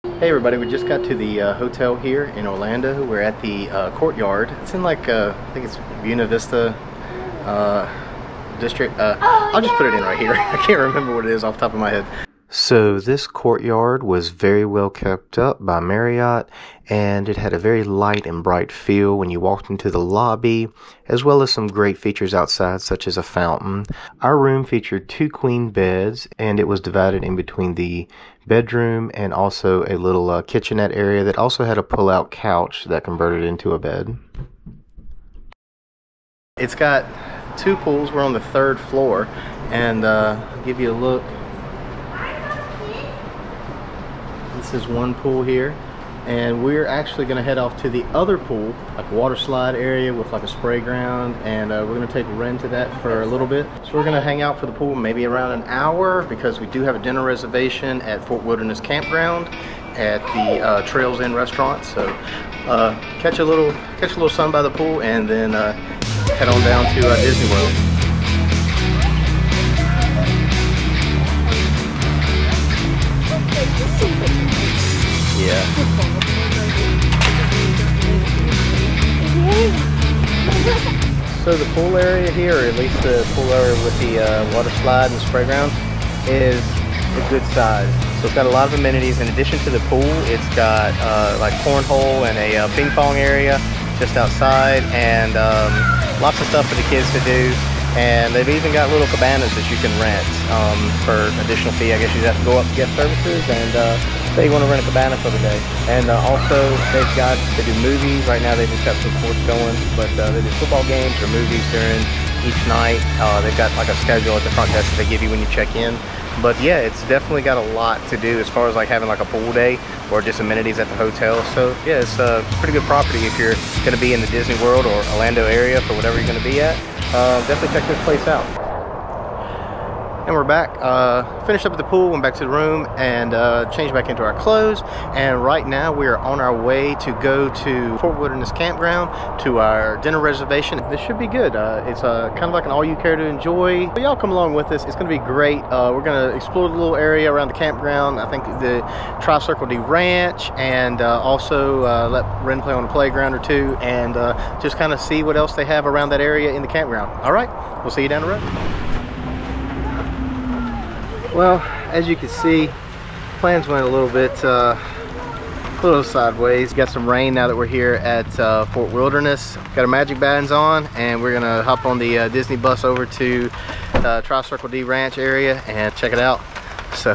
Hey everybody, we just got to the hotel here in Orlando. We're at the courtyard. It's in like, I think it's Buena Vista district. I'll just put it in right here. I can't remember what it is off the top of my head. So this courtyard was very well kept up by Marriott, and it had a very light and bright feel when you walked into the lobby, as well as some great features outside such as a fountain. Our room featured 2 queen beds, and it was divided in between the bedroom and also a little kitchenette area that also had a pull-out couch that converted into a bed. It's got 2 pools. We're on the 3rd floor, and I'll give you a look. This is one pool here, and we're actually going to head off to the other pool, like a water slide area with like a spray ground, and we're going to take Ren to that for a little bit. So we're going to hang out for the pool maybe around an hour, because we do have a dinner reservation at Fort Wilderness Campground at the Trails Inn restaurant. So catch a little sun by the pool, and then head on down to Disney World. Yeah. So the pool area here, or at least the pool area with the water slide and spray ground, is a good size. So it's got a lot of amenities. In addition to the pool, it's got like cornhole and a ping pong area just outside, and lots of stuff for the kids to do. And they've even got little cabanas that you can rent for additional fee. I guess you have to go up to guest services and say you want to rent a cabana for the day. And also they do movies. Right now they've just got some sports going, but they do football games or movies during each night. They've got like a schedule at the front desk that they give you when you check in. But yeah, it's definitely got a lot to do as far as like having like a pool day or just amenities at the hotel. So yeah, it's a pretty good property if you're going to be in the Disney World or Orlando area for whatever you're going to be at. Definitely check this place out. And we're back. Finished up at the pool, went back to the room, and changed back into our clothes. And right now we are on our way to go to Fort Wilderness Campground to our dinner reservation. This should be good. It's kind of like an all you care to enjoy. So y'all come along with us. It's going to be great. We're going to explore the little area around the campground. I think the Tri-Circle D Ranch, and also let Ren play on the playground or two, and just kind of see what else they have around that area in the campground. All right, we'll see you down the road. Well, as you can see, plans went a little sideways. Got some rain now that we're here at Fort Wilderness. Got our magic bands on, and we're gonna hop on the Disney bus over to Tri-Circle D Ranch area and check it out. So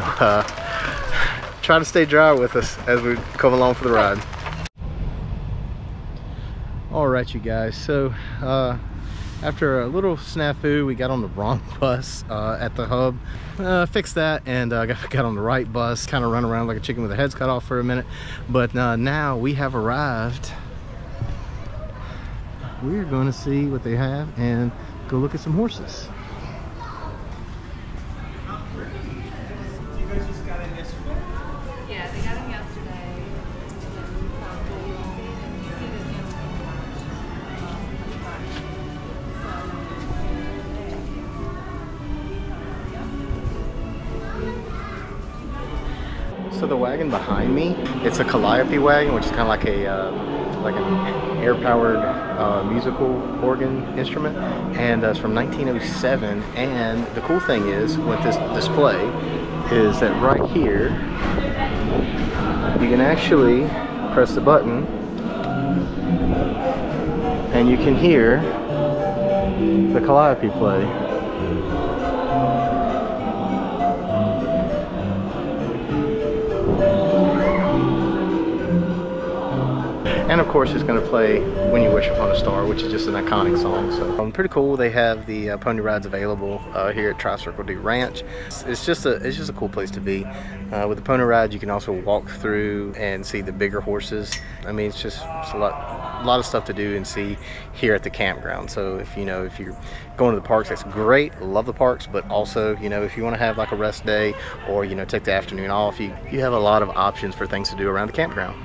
try to stay dry with us as we come along for the ride. All right, you guys, so after a little snafu, we got on the wrong bus at the hub. Fixed that, and got on the right bus. Kind of run around like a chicken with their heads cut off for a minute. But now we have arrived. We're going to see what they have and go look at some horses. Yeah, they got them yesterday. So the wagon behind me, it's a calliope wagon, which is kind of like an air-powered musical organ instrument, and it's from 1907. And the cool thing is with this display is that right here you can actually press the button and you can hear the calliope play. And of course, it's going to play When You Wish Upon a Star, which is just an iconic song. So pretty cool. They have the pony rides available here at Tri-Circle D Ranch. It's just a cool place to be. With the pony rides, you can also walk through and see the bigger horses. I mean, it's a lot of stuff to do and see here at the campground. So if you're going to the parks, that's great. Love the parks, but also if you want to have like a rest day or take the afternoon off, you have a lot of options for things to do around the campground.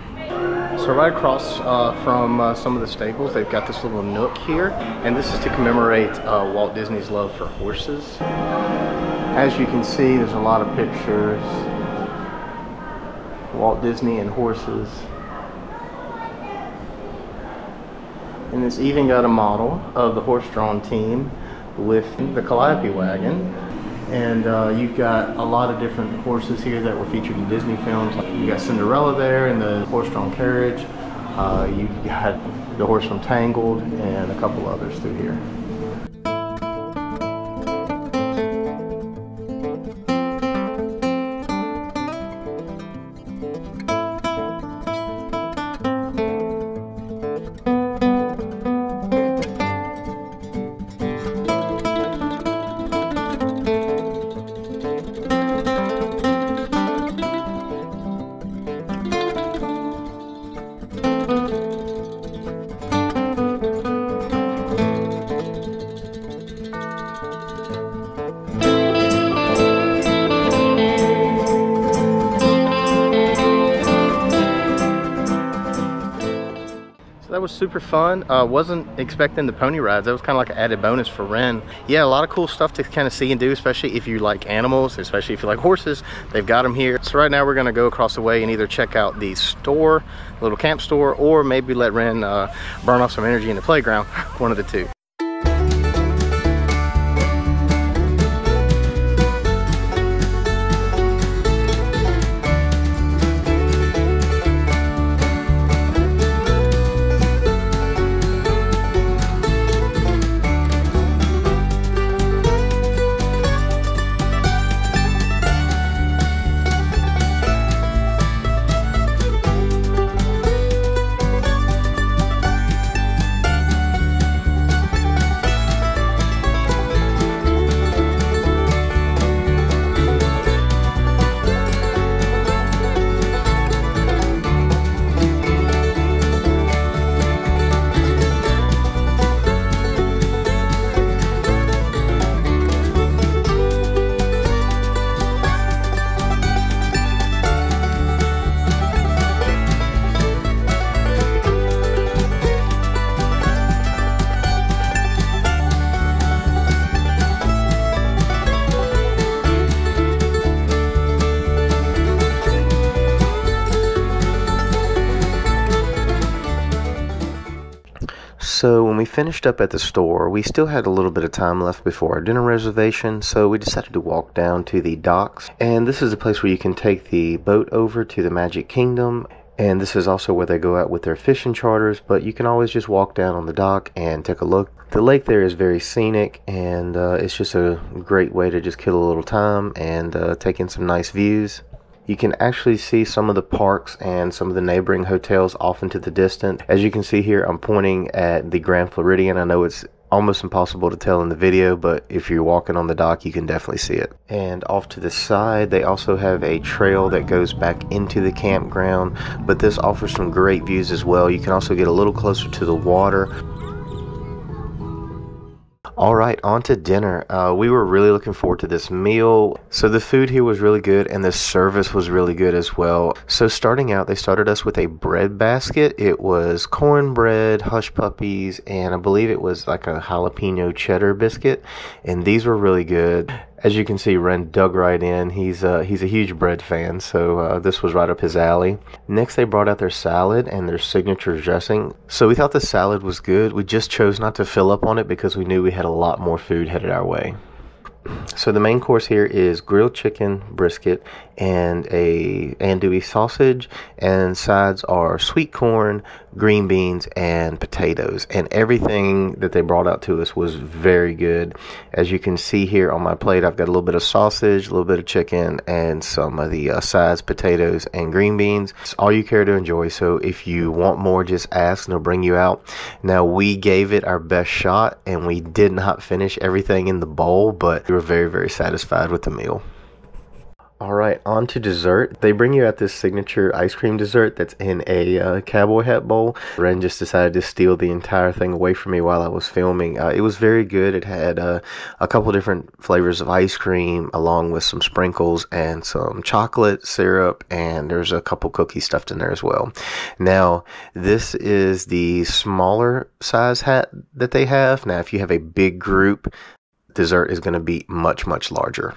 So right across from some of the stables, they've got this little nook here, and this is to commemorate Walt Disney's love for horses. As you can see, there's a lot of pictures Walt Disney and horses. And it's even got a model of the horse-drawn team with the Calliope wagon. And you've got a lot of different horses here that were featured in Disney films. You got Cinderella there in the horse-drawn carriage. You've got the horse from Tangled and a couple others through here. That was super fun. Wasn't expecting the pony rides. That was kind of like an added bonus for Ren. Yeah, a lot of cool stuff to kind of see and do, especially if you like animals, especially if you like horses. They've got them here. So right now we're going to go across the way and either check out the store, little camp store, or maybe let Ren burn off some energy in the playground. One of the two. So when we finished up at the store, we still had a little bit of time left before our dinner reservation, so we decided to walk down to the docks. And this is a place where you can take the boat over to the Magic Kingdom. And this is also where they go out with their fishing charters, but you can always just walk down on the dock and take a look. The lake there is very scenic, and it's just a great way to just kill a little time and take in some nice views. You can actually see some of the parks and some of the neighboring hotels off into the distance. As you can see here, I'm pointing at the Grand Floridian. I know it's almost impossible to tell in the video, but if you're walking on the dock, you can definitely see it. And off to the side, they also have a trail that goes back into the campground, but this offers some great views as well. You can also get a little closer to the water. Alright, on to dinner. We were really looking forward to this meal. So the food here was really good and the service was really good as well. So starting out, they started us with a bread basket. It was cornbread, hush puppies, and I believe it was like a jalapeno cheddar biscuit. And these were really good. As you can see, Ren dug right in. He's a huge bread fan, so this was right up his alley. Next, they brought out their salad and their signature dressing. So we thought the salad was good. We just chose not to fill up on it because we knew we had a lot more food headed our way. So the main course here is grilled chicken, brisket, and a andouille sausage, and sides are sweet corn, green beans, and potatoes. And everything that they brought out to us was very good. As you can see here on my plate, I've got a little bit of sausage, a little bit of chicken, and some of the sides, potatoes, and green beans. It's all you care to enjoy, so if you want more, just ask and they'll bring you out. Now, we gave it our best shot, and we did not finish everything in the bowl, but we were very, very satisfied with the meal. Alright, on to dessert. They bring you out this signature ice cream dessert that's in a cowboy hat bowl. Ren just decided to steal the entire thing away from me while I was filming. It was very good. It had a couple different flavors of ice cream along with some sprinkles and some chocolate syrup, and there's a couple cookies stuffed in there as well. Now, this is the smaller size hat that they have. Now, if you have a big group, dessert is going to be much, much larger.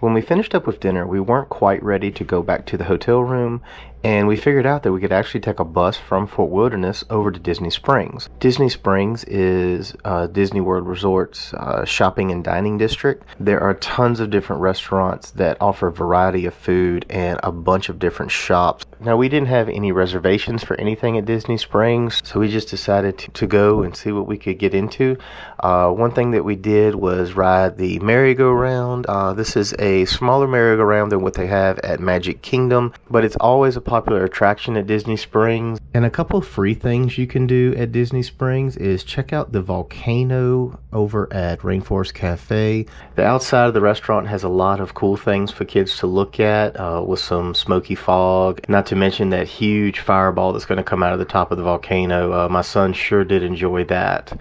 When we finished up with dinner, we weren't quite ready to go back to the hotel room, and we figured out that we could actually take a bus from Fort Wilderness over to Disney Springs. Disney Springs is Disney World Resort's shopping and dining district. There are tons of different restaurants that offer a variety of food and a bunch of different shops. Now, we didn't have any reservations for anything at Disney Springs, so we just decided to go and see what we could get into. One thing that we did was ride the merry-go-round. This is a smaller merry-go-round than what they have at Magic Kingdom, but it's always a popular attraction at Disney Springs. And a couple of free things you can do at Disney Springs is check out the volcano over at Rainforest Cafe. The outside of the restaurant has a lot of cool things for kids to look at, with some smoky fog, not to mention that huge fireball that's going to come out of the top of the volcano. My son sure did enjoy that.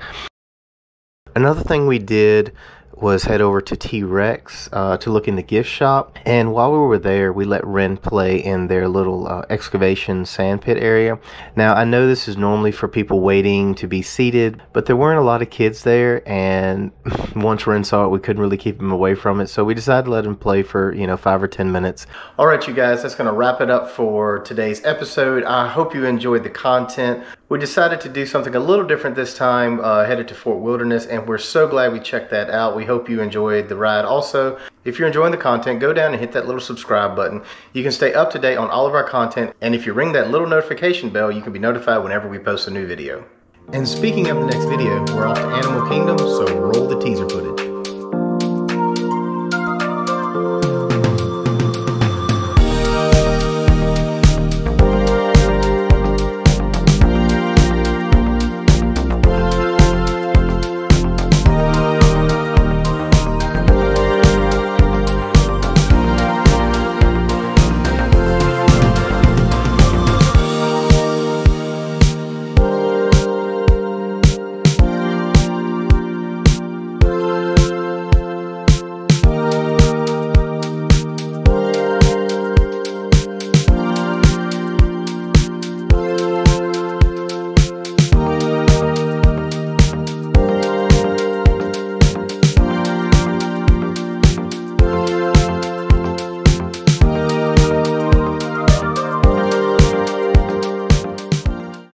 Another thing we did was head over to T-Rex to look in the gift shop, and while we were there we let Ren play in their little excavation sand pit area. Now, I know this is normally for people waiting to be seated, but there weren't a lot of kids there, and once Ren saw it we couldn't really keep him away from it, so we decided to let him play for 5 or 10 minutes. Alright you guys, that's going to wrap it up for today's episode. I hope you enjoyed the content. We decided to do something a little different this time, headed to Fort Wilderness, and we're so glad we checked that out. We hope you enjoyed the ride. Also, if you're enjoying the content, go down and hit that little subscribe button. You can stay up to date on all of our content, and if you ring that little notification bell, you can be notified whenever we post a new video. And speaking of the next video, we're off to Animal Kingdom, so roll the teaser footage.